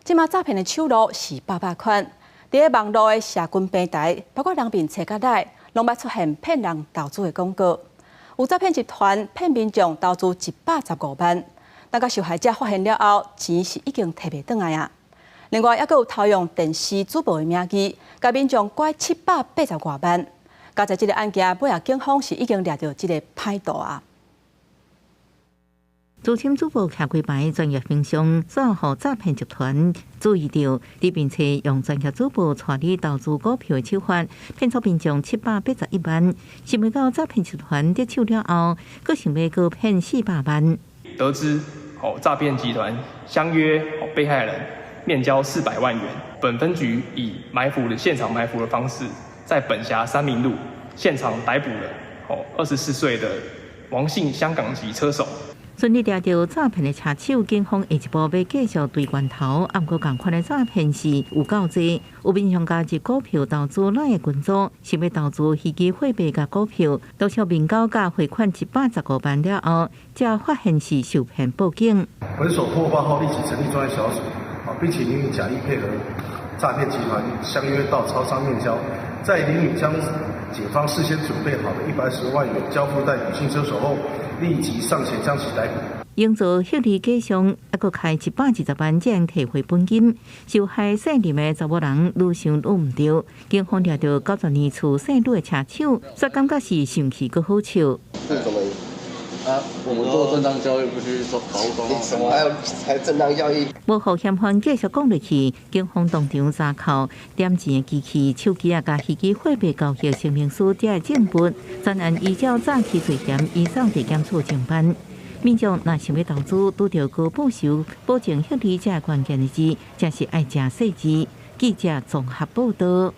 即马诈骗的手路是百款，伫个网络的社群平台，包括人民找甲来，拢捌出现骗人投资的广告。有诈骗集团骗民众投资115万，等甲受害者发现了后，钱是已经摕袂转来啊。另外，还佫有偷用电视主播的名义，甲民众拐780多万。加在这个案件，尾啊，警方是已经抓到这个歹徒啊。资深主播徛几排专业形象，煞互诈骗集团注意到，并且用专业主播带你投资股票的手法，骗取民众781万。想袂到诈骗集团得手了后，佫想要佫骗400万。得知诈骗集团相约被害人面交400万元，本分局以现场埋伏的方式，在本辖三民路现场逮捕了24岁的王姓香港籍车手。顺利抓到诈骗的车手，警方下一步要继续对源头。不过，同款的诈骗是有够多，有民众加入股票投资咱的群组，想要投资虚拟货币甲股票，多少民交价汇款115万了后，才发现是受骗，报警。本所破获后，立即成立专案小组，并且予以假意配合诈骗集团相约到超商面交，在林女将警方事先准备好的110万元交付在女性车手后，立即上前将其逮捕。用作获利假象，还佫开120万才能摕回本金。受害姓林的查某人愈想愈唔对，警方抓到90年厝姓吕的车手，煞感觉是上气佫好笑。我们做正当交易不去做保护公司，什么还正当交易？无互嫌犯继续讲落去，警方当场查扣点钱的机器、手机啊，甲虚拟货币交易证明书这证物。专案依照诈欺罪嫌移送地检署侦办。民众若想要投资，拄到高报酬、保证获利这关键的字，才是爱食细致。记者综合报道。